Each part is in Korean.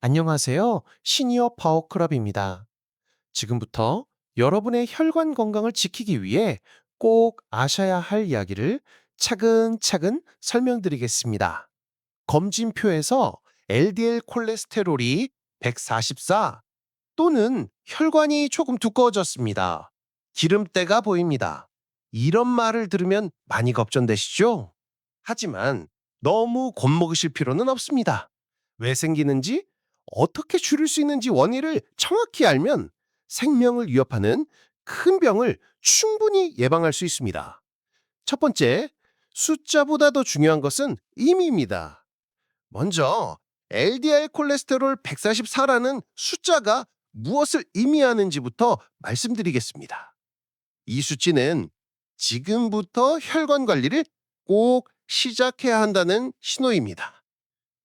안녕하세요. 시니어 파워클럽입니다. 지금부터 여러분의 혈관 건강을 지키기 위해 꼭 아셔야 할 이야기를 차근차근 설명드리겠습니다. 검진표에서 LDL 콜레스테롤이 144 또는 혈관이 조금 두꺼워졌습니다. 기름때가 보입니다. 이런 말을 들으면 많이 걱정되시죠? 하지만 너무 겁먹으실 필요는 없습니다. 왜 생기는지, 어떻게 줄일 수 있는지 원인을 정확히 알면 생명을 위협하는 큰 병을 충분히 예방할 수 있습니다. 첫 번째, 숫자보다 더 중요한 것은 의미입니다. 먼저 LDL 콜레스테롤 144라는 숫자가 무엇을 의미하는지부터 말씀드리겠습니다. 이 수치는 지금부터 혈관 관리를 꼭 시작해야 한다는 신호입니다.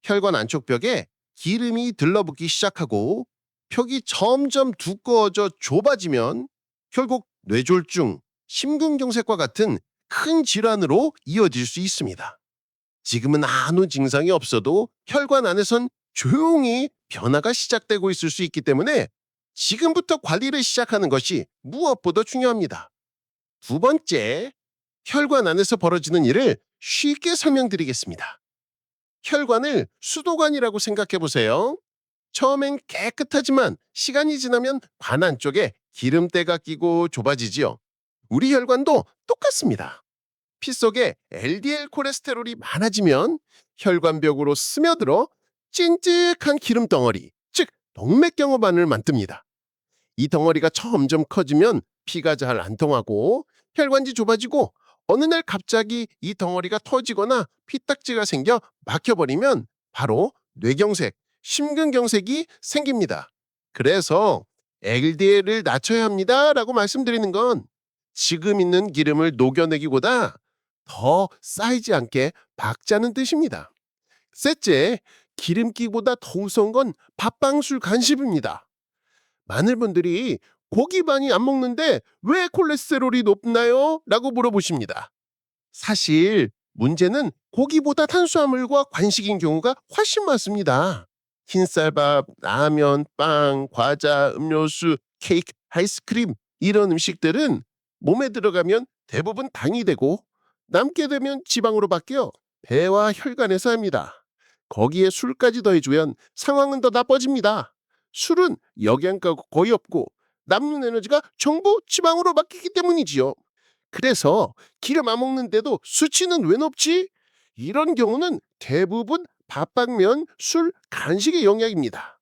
혈관 안쪽 벽에 기름이 들러붙기 시작하고 벽이 점점 두꺼워져 좁아지면 결국 뇌졸중, 심근경색과 같은 큰 질환으로 이어질 수 있습니다. 지금은 아무 증상이 없어도 혈관 안에선 조용히 변화가 시작되고 있을 수 있기 때문에 지금부터 관리를 시작하는 것이 무엇보다 중요합니다. 두 번째, 혈관 안에서 벌어지는 일을 쉽게 설명드리겠습니다. 혈관을 수도관이라고 생각해 보세요. 처음엔 깨끗하지만 시간이 지나면 관 안쪽에 기름때가 끼고 좁아지지요. 우리 혈관도 똑같습니다. 피 속에 LDL 콜레스테롤이 많아지면 혈관벽으로 스며들어 찐득한 기름 덩어리, 즉 동맥경화반을 만듭니다. 이 덩어리가 점점 커지면 피가 잘 안 통하고 혈관이 좁아지고 어느 날 갑자기 이 덩어리가 터지거나 피딱지가 생겨 막혀버리면 바로 뇌경색, 심근경색이 생깁니다. 그래서 LDL을 낮춰야 합니다라고 말씀드리는 건 지금 있는 기름을 녹여내기보다 더 쌓이지 않게 박자는 뜻입니다. 셋째, 기름기보다 더 무서운 건 밥방술 간식입니다. 많은 분들이 고기 많이 안 먹는데 왜 콜레스테롤이 높나요? 라고 물어보십니다. 사실 문제는 고기보다 탄수화물과 간식인 경우가 훨씬 많습니다. 흰쌀밥, 라면, 빵, 과자, 음료수, 케이크, 아이스크림 이런 음식들은 몸에 들어가면 대부분 당이 되고 남게 되면 지방으로 바뀌어 배와 혈관에서 합니다. 거기에 술까지 더해주면 상황은 더 나빠집니다. 술은 영양가가 거의 없고 남는 에너지가 전부 지방으로 바뀌기 때문이지요. 그래서 기름 안 먹는데도 수치는 왜 높지? 이런 경우는 대부분 밥방면, 술, 간식의 영향입니다.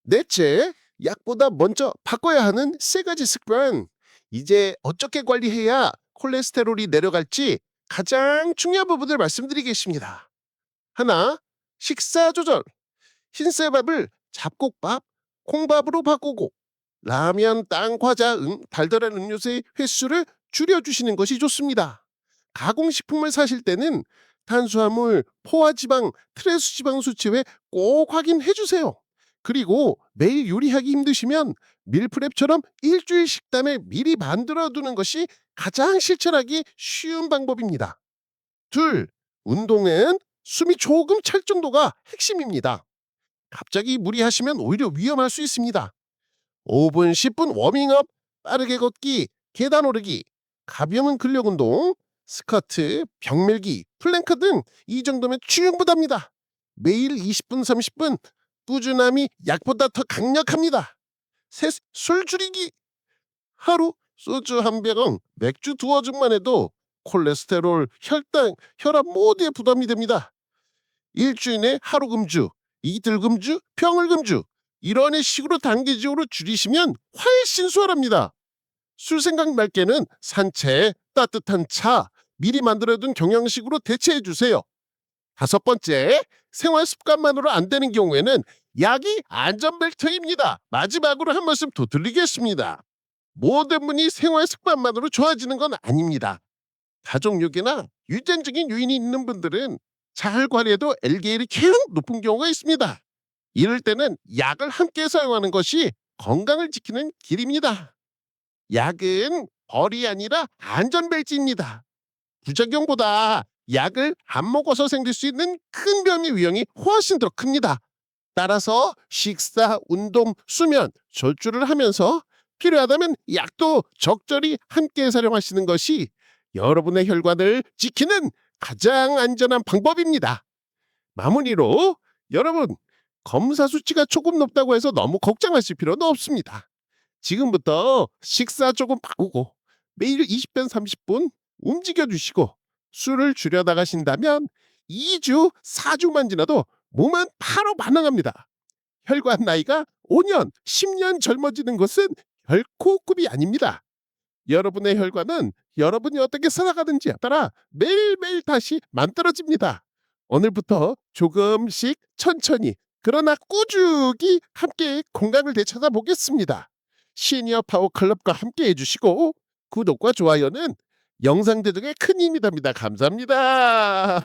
넷째, 약보다 먼저 바꿔야 하는 세 가지 습관. 이제 어떻게 관리해야 콜레스테롤이 내려갈지 가장 중요한 부분을 말씀드리겠습니다. 하나, 식사 조절. 흰쌀밥을 잡곡밥, 콩밥으로 바꾸고 라면, 땅, 과자, 달달한 음료수의 횟수를 줄여주시는 것이 좋습니다. 가공식품을 사실 때는 탄수화물, 포화지방, 트랜스지방 수치회 꼭 확인해 주세요. 그리고 매일 요리하기 힘드시면 밀프렙처럼 일주일 식단을 미리 만들어 두는 것이 가장 실천하기 쉬운 방법입니다. 둘, 운동은 숨이 조금 찰 정도가 핵심입니다. 갑자기 무리하시면 오히려 위험할 수 있습니다. 5분, 10분 워밍업, 빠르게 걷기, 계단 오르기, 가벼운 근력 운동, 스쿼트, 벽밀기, 플랭크 등 이 정도면 충분합니다. 매일 20분, 30분 꾸준함이 약보다 더 강력합니다. 셋, 술 줄이기. 하루 소주 한 병, 맥주 두어 잔만 해도 콜레스테롤, 혈당, 혈압 모두에 부담이 됩니다. 일주일에 하루 금주, 이틀 금주, 평일 금주 이런 식으로 단계적으로 줄이시면 훨씬 수월합니다. 술 생각 날 때는 산책, 따뜻한 차, 미리 만들어둔 경양식으로 대체해 주세요. 다섯 번째, 생활 습관만으로 안 되는 경우에는 약이 안전벨트입니다. 마지막으로 한 말씀 더 드리겠습니다. 모든 분이 생활 습관만으로 좋아지는 건 아닙니다. 가족력이나 유전적인 요인이 있는 분들은 잘 관리해도 LDL이 계속 높은 경우가 있습니다. 이럴 때는 약을 함께 사용하는 것이 건강을 지키는 길입니다. 약은 벌이 아니라 안전벨트입니다. 부작용보다 약을 안 먹어서 생길 수 있는 큰 병의 위험이 훨씬 더 큽니다. 따라서 식사, 운동, 수면, 절주를 하면서 필요하다면 약도 적절히 함께 사용하시는 것이 여러분의 혈관을 지키는 가장 안전한 방법입니다. 마무리로 여러분, 검사 수치가 조금 높다고 해서 너무 걱정하실 필요는 없습니다. 지금부터 식사 조금 바꾸고 매일 20분 30분 움직여 주시고 술을 줄여 나가신다면 2주, 4주만 지나도 몸은 바로 반응합니다. 혈관 나이가 5년, 10년 젊어지는 것은 결코 꿈이 아닙니다. 여러분의 혈관은 여러분이 어떻게 살아가는지에 따라 매일매일 다시 만들어집니다. 오늘부터 조금씩 천천히 그러나 꾸준히 함께 건강을 되찾아 보겠습니다. 시니어 파워 클럽과 함께 해주시고 구독과 좋아요는 영상 제작에 큰 힘이 됩니다. 감사합니다.